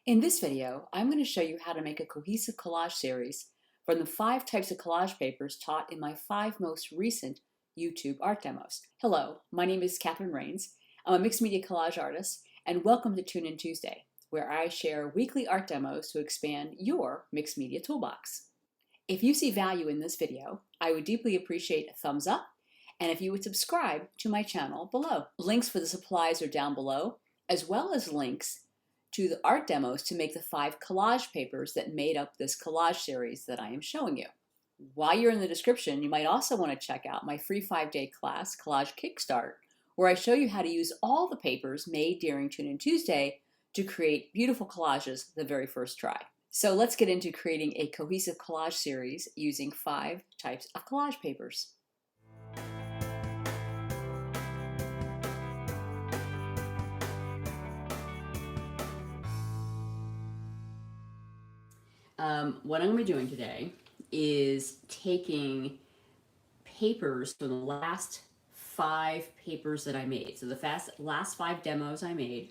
In this video, I'm going to show you how to make a cohesive collage series from the 5 types of collage papers taught in my 5 most recent YouTube art demos. Hello, my name is Catherine Rains. I'm a mixed media collage artist, and welcome to Tune In Tuesday, where I share weekly art demos to expand your mixed media toolbox. If you see value in this video, I would deeply appreciate a thumbs up, and if you would subscribe to my channel below. Links for the supplies are down below, as well as links to the art demos to make the 5 collage papers that made up this collage series that I am showing you. While you're in the description, you might also want to check out my free 5-day class, Collage Kickstart, where I show you how to use all the papers made during Tune In Tuesday to create beautiful collages the very first try. So let's get into creating a cohesive collage series using 5 types of collage papers. What I'm going to be doing today is taking papers from the last 5 papers that I made. So the last 5 demos I made,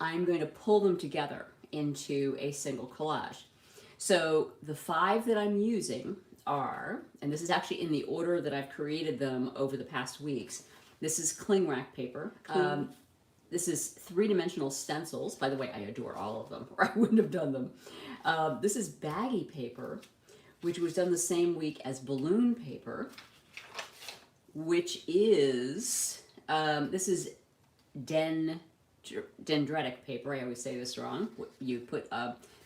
I'm going to pull them together into a single collage. So the 5 that I'm using are, and this is actually in the order that I've created them over the past weeks. This is cling wrap paper. This is 3-dimensional stencils. By the way, I adore all of them, or I wouldn't have done them. This is baggy paper, which was done the same week as balloon paper, which is, this is dendritic paper. I always say this wrong. You put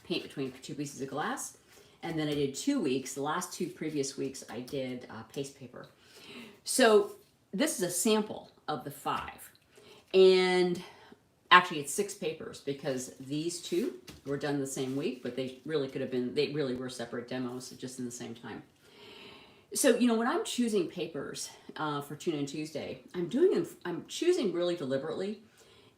paint between 2 pieces of glass. And then I did 2 weeks. The last 2 previous weeks, I did paste paper. So this is a sample of the 5. And actually it's 6 papers because these 2 were done the same week, but they really could have been, they really were separate demos just in the same time. So, you know, when I'm choosing papers for Tune In Tuesday, I'm choosing really deliberately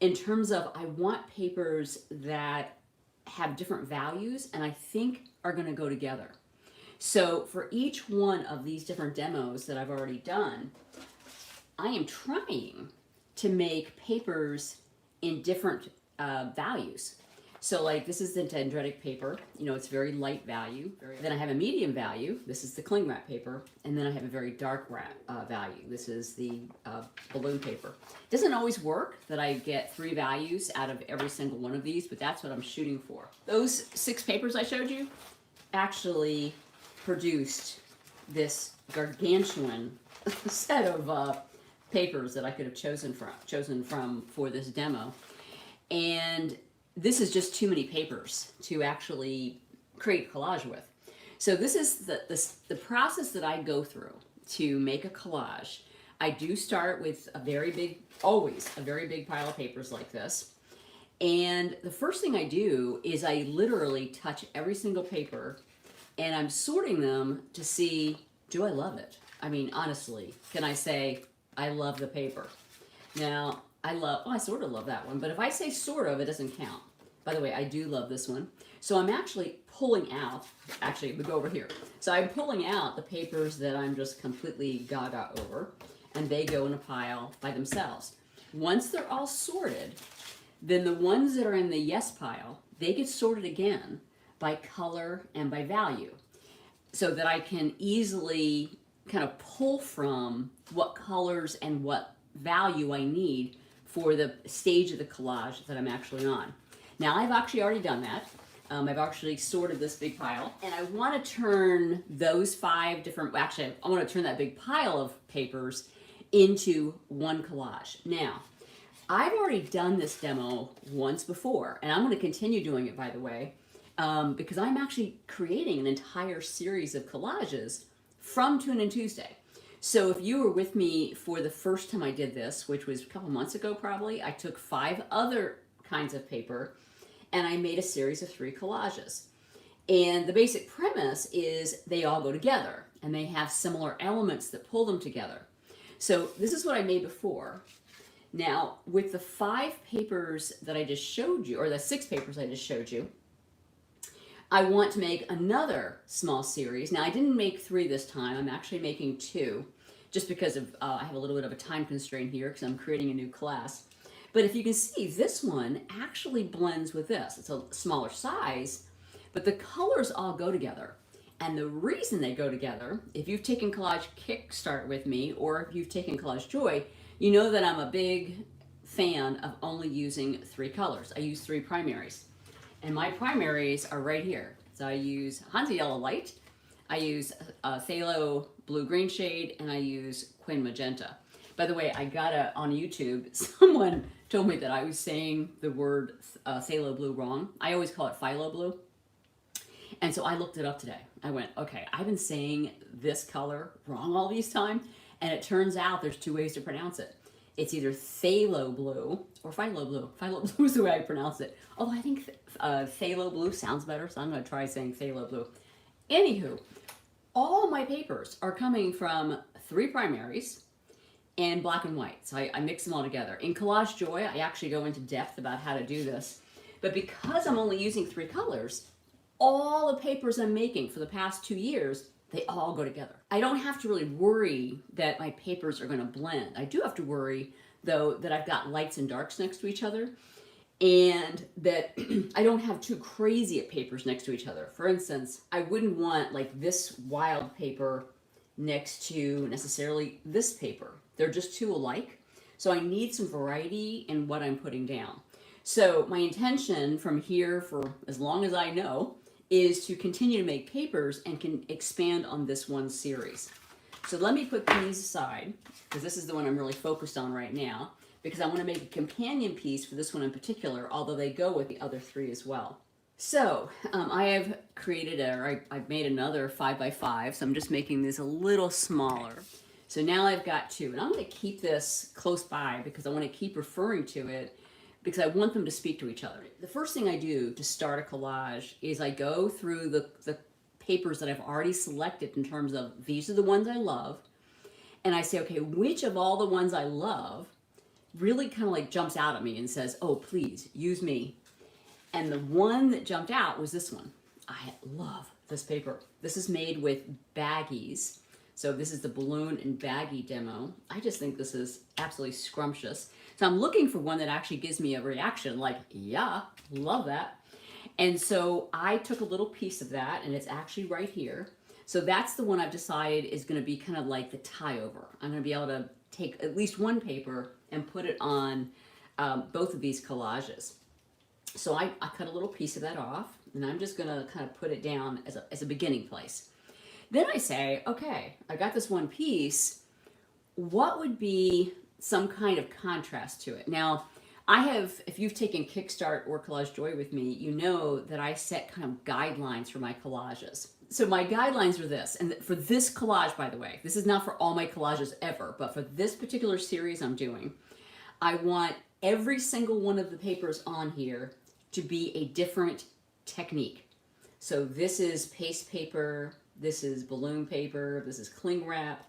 in terms of I want papers that have different values and I think are going to go together. So for each one of these different demos that I've already done, I am trying to make papers in different values. So like this is the dendritic paper, you know, it's very light value. Then I have a medium value, this is the cling wrap paper, and then I have a very dark wrap value. This is the balloon paper. It doesn't always work that I get 3 values out of every single one of these, but that's what I'm shooting for. Those 6 papers I showed you actually produced this gargantuan set of papers that I could have chosen from for this demo. And this is just too many papers to actually create collage with. So this is the process that I go through to make a collage. I do start with always a very big pile of papers like this. And the first thing I do is I literally touch every single paper and I'm sorting them to see, do I love it? I mean, honestly, can I say, I love the paper? Now, I sort of love that one, but if I say sort of, it doesn't count. By the way, I do love this one. So I'm actually pulling out, we go over here. So I'm pulling out the papers that I'm just completely gaga over, and they go in a pile by themselves. Once they're all sorted, then the ones that are in the yes pile, they get sorted again by color and by value, so that I can easily kind of pull from what colors and what value I need for the stage of the collage that I'm actually on. Now I've actually already done that. I've actually sorted this big pile, and I want to turn those 5 different, actually I want to turn that big pile of papers into one collage. Now, I've already done this demo once before, and I'm going to continue doing it, by the way, because I'm actually creating an entire series of collages from Tune In Tuesday. So if you were with me for the first time I did this, which was a couple months ago probably, I took 5 other kinds of paper and I made a series of 3 collages. And the basic premise is they all go together and they have similar elements that pull them together. So this is what I made before. Now with the 5 papers that I just showed you, or the 6 papers I just showed you, I want to make another small series. Now I didn't make 3 this time, I'm actually making 2, just because of I have a little bit of a time constraint here because I'm creating a new class. But if you can see, this one actually blends with this. It's a smaller size, but the colors all go together. And the reason they go together, if you've taken Collage Kickstart with me, or if you've taken Collage Joy, you know that I'm a big fan of only using 3 colors. I use 3 primaries. And my primaries are right here. So I use Hansa Yellow Light, I use Phthalo Blue Green shade, and I use Quin Magenta. By the way, I got on YouTube, someone told me that I was saying the word Phthalo Blue wrong. I always call it Philo Blue. And so I looked it up today. I went, okay, I've been saying this color wrong all these time, and it turns out there's 2 ways to pronounce it. It's either phthalo blue or philo blue. Philo blue is the way I pronounce it. Although I think phthalo blue sounds better, so I'm going to try saying phthalo blue. Anywho, all my papers are coming from 3 primaries and black and white. So I mix them all together. In Collage Joy, I actually go into depth about how to do this. But because I'm only using 3 colors, all the papers I'm making for the past 2 years, they all go together. I don't have to really worry that my papers are going to blend. I do have to worry, though, that I've got lights and darks next to each other, and that I don't have too crazy papers next to each other. For instance, I wouldn't want like this wild paper next to necessarily this paper. They're just too alike. So I need some variety in what I'm putting down. So my intention from here for as long as I know is to continue to make papers and can expand on this one series. So let me put these aside, because this is the one I'm really focused on right now, because I want to make a companion piece for this one in particular, although they go with the other 3 as well. So I have created, I've made another 5x5, so I'm just making this a little smaller. So now I've got 2, and I'm going to keep this close by because I want to keep referring to it because I want them to speak to each other. The first thing I do to start a collage is I go through the papers that I've already selected in terms of these are the ones I love, and I say, okay, which of all the ones I love really kind of like jumps out at me and says, oh, please use me. And the one that jumped out was this one. I love this paper. This is made with Baggies. So this is the balloon and baggie demo. I just think this is absolutely scrumptious. So I'm looking for one that actually gives me a reaction like, yeah, love that. And so I took a little piece of that, and it's actually right here. So that's the one I've decided is going to be kind of like the tie over. I'm going to be able to take at least one paper and put it on both of these collages. So I cut a little piece of that off, and I'm just going to kind of put it down as a beginning place. Then I say, okay, I got this one piece. What would be some kind of contrast to it? Now, I have, if you've taken Kickstart or Collage Joy with me, you know that I set kind of guidelines for my collages. So my guidelines are this, and for this collage, by the way, this is not for all my collages ever, but for this particular series I'm doing, I want every single one of the papers on here to be a different technique. So this is paste paper, this is balloon paper, this is cling wrap,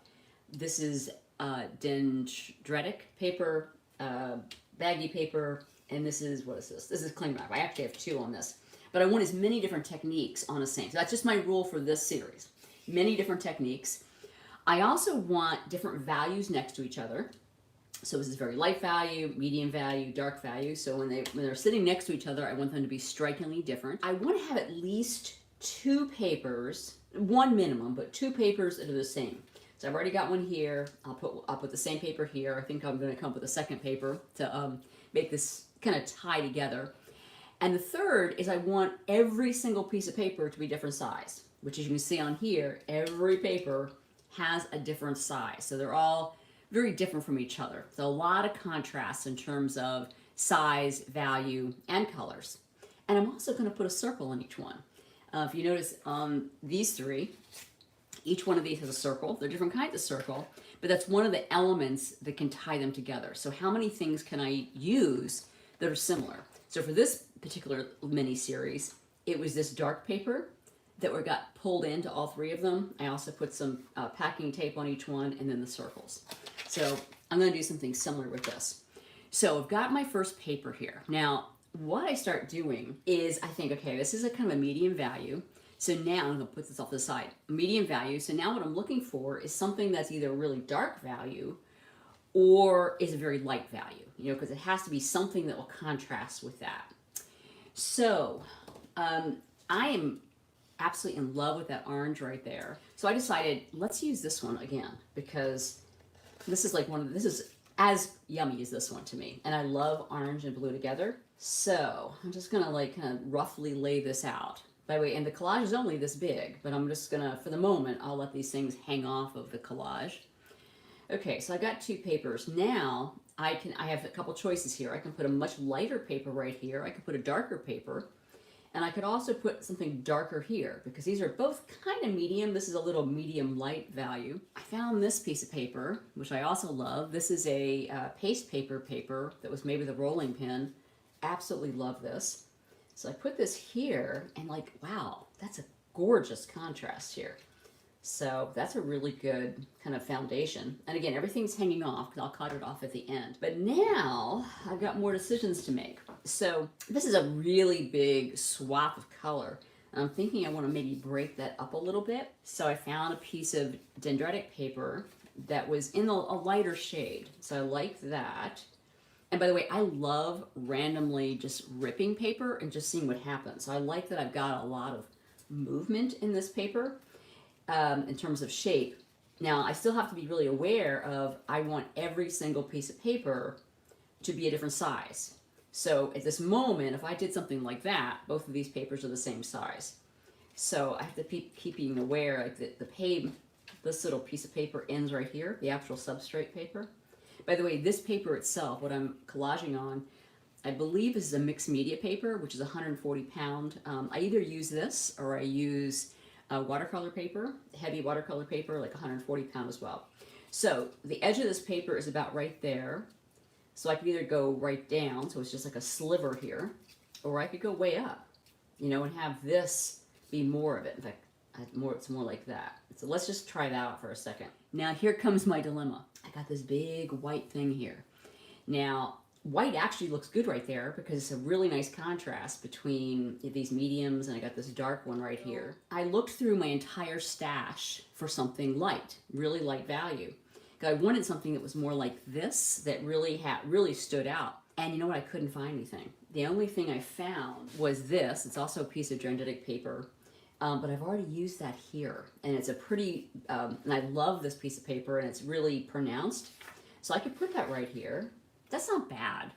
this is dendritic paper, baggy paper, and this is, what is this? This is cling wrap. I actually have 2 on this. But I want as many different techniques on the same. So that's just my rule for this series. Many different techniques. I also want different values next to each other. So this is very light value, medium value, dark value. So when they're sitting next to each other, I want them to be strikingly different. I want to have at least 2 papers, 1 minimum, but 2 papers that are the same. So I've already got one here. I'll put the same paper here. I think I'm going to come up with a second paper to make this kind of tie together. And the third is I want every single piece of paper to be different size, which as you can see on here, every paper has a different size. So they're all very different from each other. So a lot of contrast in terms of size, value, and colors. And I'm also going to put a circle in each one. If you notice on these 3, each one of these has a circle. They're different kinds of circle, but that's one of the elements that can tie them together. So how many things can I use that are similar? So for this particular mini series, it was this dark paper that got pulled into all 3 of them. I also put some packing tape on each one, and then the circles. So I'm going to do something similar with this. So I've got my first paper here. Now, what I start doing is I think, okay, this is a kind of a medium value. So now I'm going to put this off the side. Medium value. So now what I'm looking for is something that's either really dark value or is a very light value, because it has to be something that will contrast with that. So I am absolutely in love with that orange right there. So I decided, let's use this one again, because this is like this is as yummy as this one to me. And I love orange and blue together. So I'm just gonna like kind of roughly lay this out. By the way, and the collage is only this big, but I'm just gonna, for the moment, I'll let these things hang off of the collage. Okay, so I got two papers. Now I have a couple choices here. I can put a much lighter paper right here. I could put a darker paper. And I could also put something darker here, because these are both kind of medium. This is a little medium light value. I found this piece of paper, which I also love. This is a paste paper that was made with a rolling pin. Absolutely love this. So I put this here, and like, wow, that's a gorgeous contrast here. So that's a really good kind of foundation. And again, everything's hanging off because I'll cut it off at the end. But now I've got more decisions to make. So this is a really big swath of color. And I'm thinking I want to maybe break that up a little bit. So I found a piece of dendritic paper that was in a lighter shade. So I like that. And by the way, I love randomly just ripping paper and just seeing what happens. So I like that I've got a lot of movement in this paper. In terms of shape. Now, I still have to be really aware of, I want every single piece of paper to be a different size. So at this moment, if I did something like that, both of these papers are the same size. So I have to keep being aware, like this little piece of paper ends right here, the actual substrate paper. By the way, this paper itself, what I'm collaging on, I believe is a mixed media paper, which is 140 pound. I either use this or I use watercolor paper, heavy watercolor paper, like 140 pound as well. So the edge of this paper is about right there. So I could either go right down, so it's just like a sliver here, or I could go way up, and have this be more of it. In fact, it's more like that. So let's just try that out for a second. Now here comes my dilemma. I got this big white thing here. Now, white actually looks good right there because it's a really nice contrast between these mediums, and I got this dark one right here. I looked through my entire stash for something light, really light value. I wanted something that was more like this, that really stood out. And you know what? I couldn't find anything. The only thing I found was this. It's also a piece of dendritic paper, but I've already used that here. And it's a pretty, and I love this piece of paper, and it's really pronounced. So I could put that right here. That's not bad.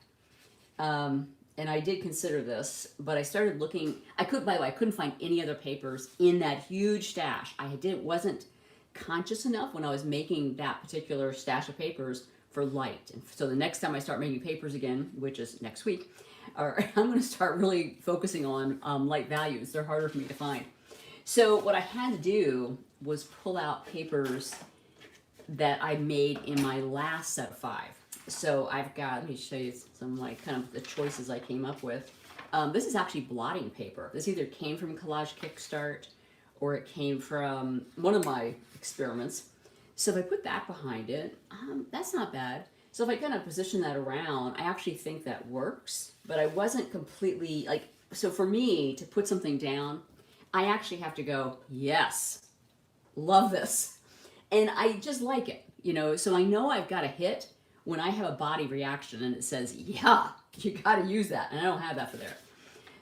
And I did consider this, but I started looking. By the way, I couldn't find any other papers in that huge stash. Wasn't conscious enough when I was making that particular stash of papers for light. And so the next time I start making papers again, which is next week, I'm going to start really focusing on light values. They're harder for me to find. So what I had to do was pull out papers that I made in my last set of 5. So I've got, let me show you some like kind of the choices I came up with. This is actually blotting paper. This either came from Collage Kickstart or it came from one of my experiments. So if I put that behind it, that's not bad. So if I kind of position that around, I actually think that works, but I wasn't completely so for me to put something down, I actually have to go, yes, love this. And I just like it, so I know I've got a hit when I have a body reaction and it says, yeah, you got to use that. And I don't have that for there.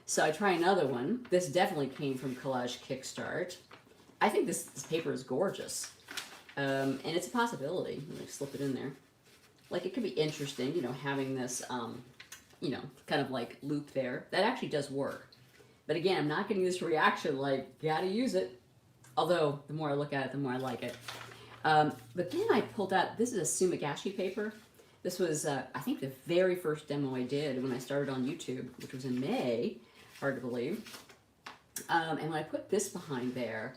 So I try another one. This definitely came from Collage Kickstart. I think this paper is gorgeous. And it's a possibility. Let me slip it in there. Like, it could be interesting, having this, kind of like loop there. That actually does work. But again, I'm not getting this reaction like, gotta use it. Although, the more I look at it, the more I like it. But then I pulled out, this is a Sumagashi paper. This was, I think, the very first demo I did when I started on YouTube, which was in May. Hard to believe. And when I put this behind there,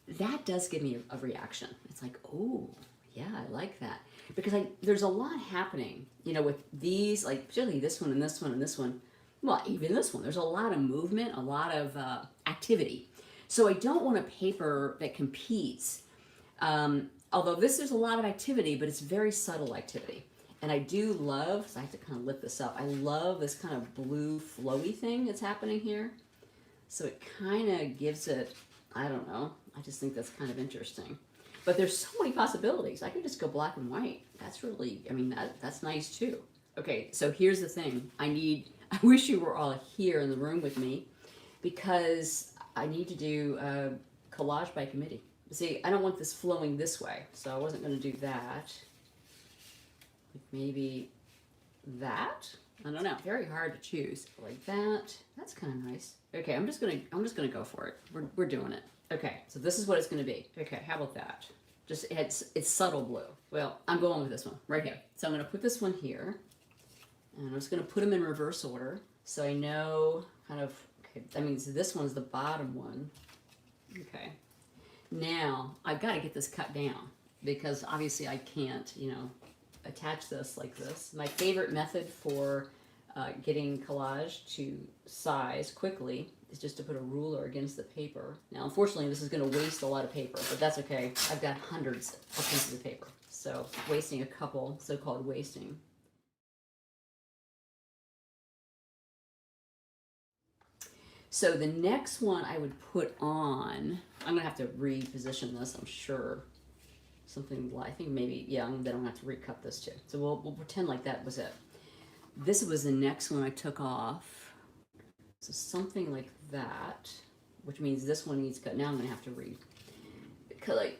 that does give me a reaction. It's like, oh, yeah, I like that. Because there's a lot happening, with these, like particularly this one and this one and this one. Well, even this one. There's a lot of movement, a lot of activity. So I don't want a paper that competes. Although there's a lot of activity, but it's very subtle activity. And I do love, so I have to kind of lift this up, I love this kind of blue flowy thing that's happening here. So it kind of gives it, I don't know, I just think that's kind of interesting. But there's so many possibilities. I could just go black and white. That's really, I mean, that's nice too. Okay, so here's the thing. I wish you were all here in the room with me because I need to do a collage by committee. See, I don't want this flowing this way, so I wasn't going to do that. Maybe that? I don't know. Very hard to choose. Like that. That's kind of nice. Okay, I'm just gonna go for it. We're doing it. Okay, so this is what it's gonna be. Okay, how about that? Just it's subtle blue. Well, I'm going with this one right here. So I'm gonna put this one here, and I'm just gonna put them in reverse order so I know kind of. Okay, I mean, so this one's the bottom one. Okay. Now I've got to get this cut down because obviously I can't, attach this like this. My favorite method for getting collage to size quickly is just to put a ruler against the paper. Now, unfortunately, this is going to waste a lot of paper, but that's okay. I've got hundreds of pieces of paper, so wasting a couple, so-called wasting. So the next one I would put on, I'm going to have to reposition this, I'm sure. Something like, I think maybe, yeah, then I'm going to have to recut this too. So we'll pretend like that was it. This was the next one I took off. So something like that, which means this one needs cut. Now I'm going to have to because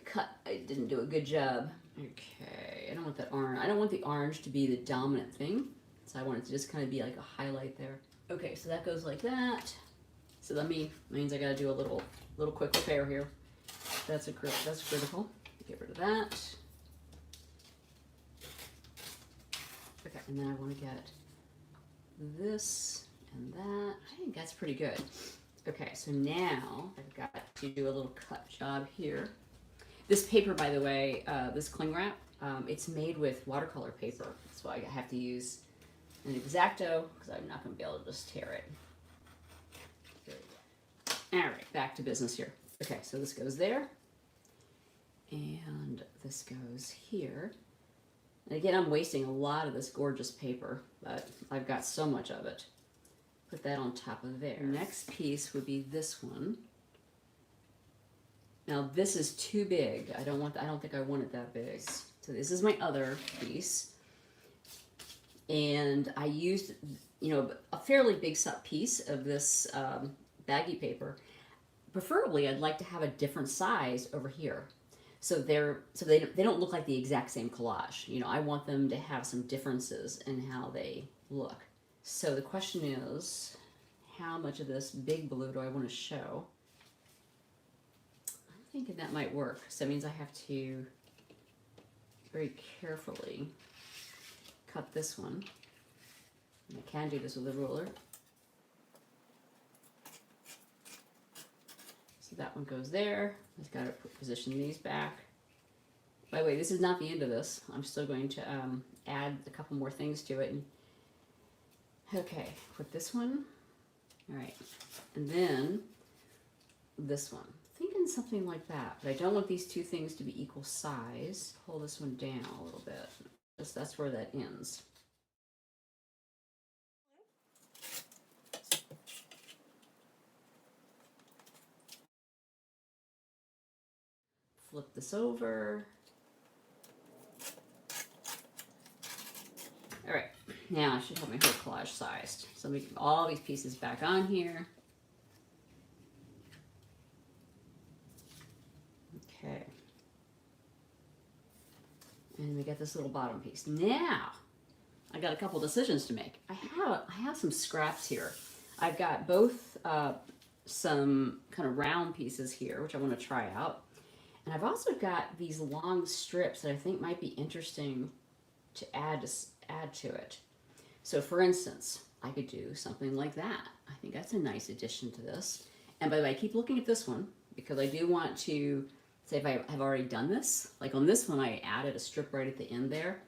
I didn't do a good job. Okay, I don't want that orange. I don't want the orange to be the dominant thing. So I want it to just kind of be like a highlight there. Okay, so that goes like that. So that means I got to do a little quick repair here. That's critical. Get rid of that. Okay, and then I want to get this and that. I think that's pretty good. Okay, so now I've got to do a little cut job here. This paper, by the way, this cling wrap, it's made with watercolor paper. That's why I have to use an X-Acto because I'm not going to be able to just tear it. All right, back to business here. Okay, so this goes there. And this goes here. And again, I'm wasting a lot of this gorgeous paper, but I've got so much of it. Put that on top of there. The next piece would be this one. Now this is too big. I don't think I want it that big. So this is my other piece. And I used, a fairly big piece of this baggy paper. Preferably, I'd like to have a different size over here. So they don't look like the exact same collage. I want them to have some differences in how they look. So the question is, how much of this big blue do I want to show? I'm thinking that might work. So that means I have to very carefully cut this one. And I can do this with a ruler. So that one goes there. I've got to position these back. By the way, this is not the end of this. I'm still going to add a couple more things to it. Okay, put this one. All right, and then this one. Thinking something like that, but I don't want these two things to be equal size. Pull this one down a little bit. That's where that ends. Flip this over. All right, now I should have my whole collage sized. So let me get all these pieces back on here. Okay. And we got this little bottom piece. Now, I got a couple decisions to make. I have some scraps here. I've got both some kind of round pieces here, which I want to try out. And I've also got these long strips that I think might be interesting to add to it. So for instance, I could do something like that. I think that's a nice addition to this. And by the way, I keep looking at this one because I do want to say if I have already done this. Like on this one, I added a strip right at the end there.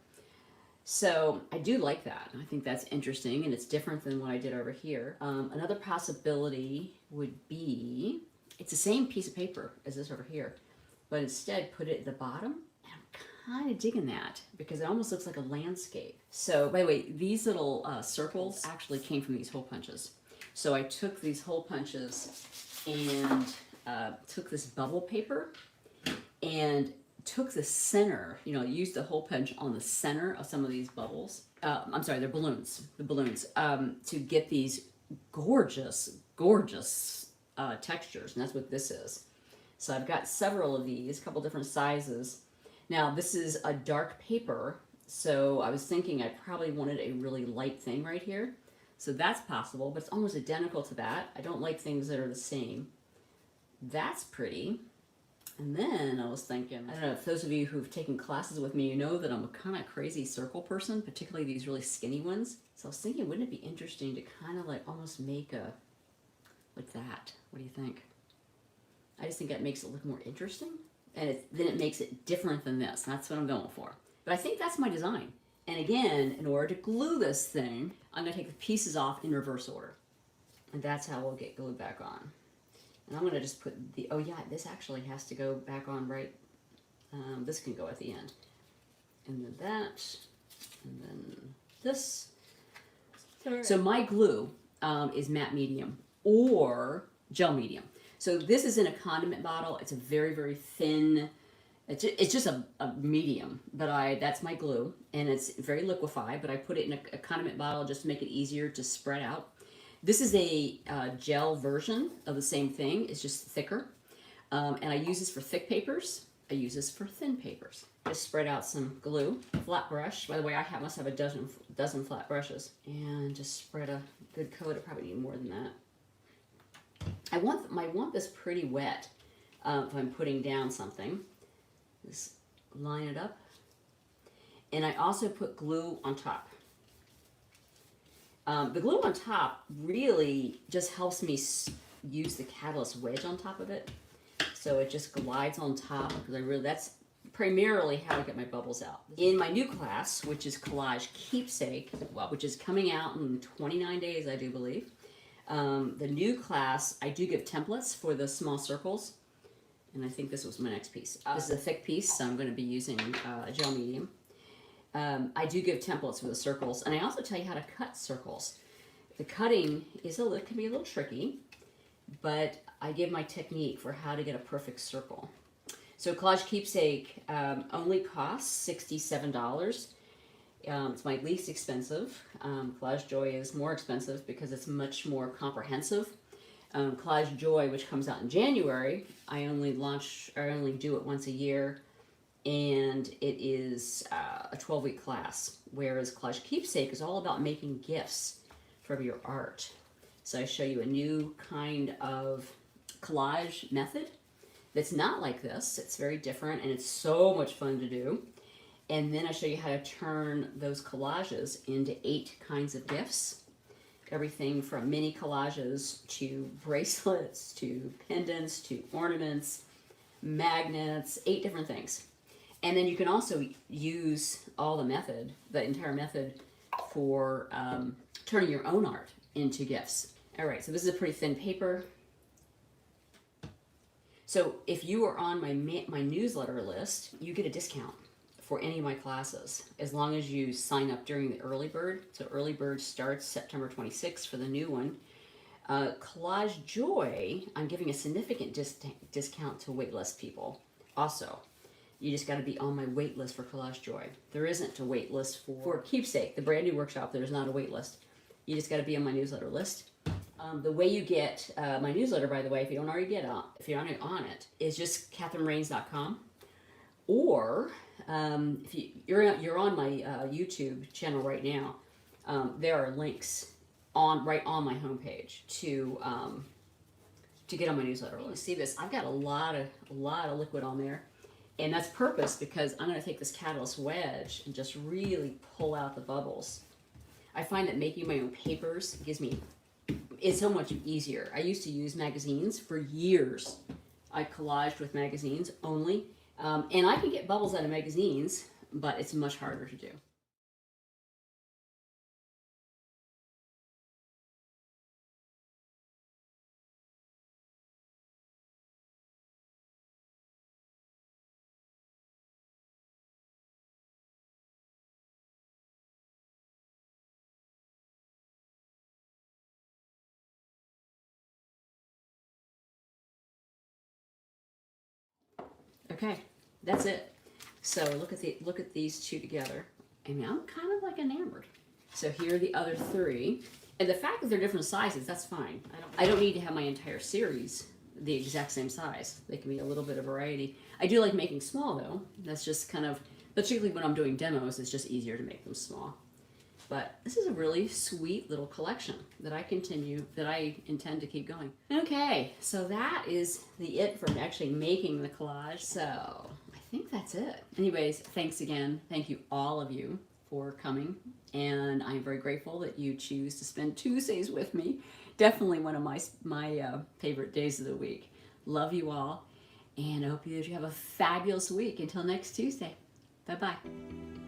So I do like that. I think that's interesting and it's different than what I did over here. Another possibility would be, it's the same piece of paper as this over here, but instead put it at the bottom. And I'm kind of digging that because it almost looks like a landscape. So by the way, these little circles actually came from these hole punches. So I took these hole punches and took this bubble paper and took the center, used the hole punch on the center of some of these bubbles. I'm sorry, they're balloons. The balloons to get these gorgeous, gorgeous textures, and that's what this is. So I've got several of these, a couple different sizes. Now this is a dark paper, so I was thinking I probably wanted a really light thing right here. So that's possible, but it's almost identical to that. I don't like things that are the same. That's pretty. And then I was thinking, I don't know if those of you who've taken classes with me, you know that I'm a kind of crazy circle person, particularly these really skinny ones. So I was thinking, wouldn't it be interesting to kind of like almost make a, like that? What do you think? I just think that makes it look more interesting. And then it makes it different than this. And that's what I'm going for. But I think that's my design. And again, in order to glue this thing, I'm going to take the pieces off in reverse order. And that's how we'll get glued back on. And I'm going to just put the, oh yeah, this actually has to go back on right, this can go at the end. And then that, and then this. So my glue is matte medium or gel medium. So this is in a condiment bottle. It's a very, very thin, it's just a medium, but that's my glue, and it's very liquefied, but I put it in a condiment bottle just to make it easier to spread out. This is a gel version of the same thing. It's just thicker. And I use this for thick papers. I use this for thin papers. Just spread out some glue. Flat brush. By the way, I must have a dozen flat brushes. And just spread a good coat. I probably need more than that. I want this pretty wet if I'm putting down something. Just line it up. And I also put glue on top. The glue on top really just helps me use the catalyst wedge on top of it. So it just glides on top, because that's primarily how I get my bubbles out. In my new class, which is Collage Keepsake, which is coming out in 29 days, I do believe. The new class, I do give templates for the small circles. And I think this was my next piece. This is a thick piece, so I'm going to be using a gel medium. I do give templates for the circles, and I also tell you how to cut circles. The cutting can be a little tricky, but I give my technique for how to get a perfect circle. So Collage Keepsake only costs $67. It's my least expensive. Collage Joy is more expensive because it's much more comprehensive. Collage Joy, which comes out in January, I only do it once a year. And it is a 12-week class, whereas Collage Keepsake is all about making gifts from your art. So I show you a new kind of collage method that's not like this. It's very different, and it's so much fun to do. And then I show you how to turn those collages into 8 kinds of gifts. Everything from mini collages to bracelets to pendants to ornaments, magnets, 8 different things. And then you can also use the entire method for turning your own art into gifts. All right, so this is a pretty thin paper. So if you are on my newsletter list, you get a discount for any of my classes, as long as you sign up during the early bird. So early bird starts September 26th for the new one. Collage Joy, I'm giving a significant discount to waitlist people also. You just got to be on my wait list for Collage Joy. There isn't a wait list for Keepsake, the brand new workshop. There's not a wait list. You just got to be on my newsletter list. The way you get my newsletter, by the way, if you don't already if you're not on it, is just catherinerains.com. Or if you're on my YouTube channel right now, there are links right on my homepage to get on my newsletter list. See this? I've got a lot of liquid on there. And that's purpose, because I'm going to take this catalyst wedge and just really pull out the bubbles. I find that making my own papers is so much easier. I used to use magazines for years. I collaged with magazines only. And I can get bubbles out of magazines, but it's much harder to do. Okay, that's it. So look at these two together. I mean, I'm kind of like enamored. So here are the other three. And the fact that they're different sizes, that's fine. I don't need to have my entire series the exact same size. They can be a little bit of variety. I do like making small though. That's just kind of, particularly when I'm doing demos, it's just easier to make them small. But this is a really sweet little collection that I intend to keep going. Okay, so that is it for actually making the collage. So I think that's it. Anyways, thanks again. Thank you, all of you, for coming. And I'm very grateful that you choose to spend Tuesdays with me. Definitely one of my favorite days of the week. Love you all. And I hope you have a fabulous week. Until next Tuesday. Bye-bye.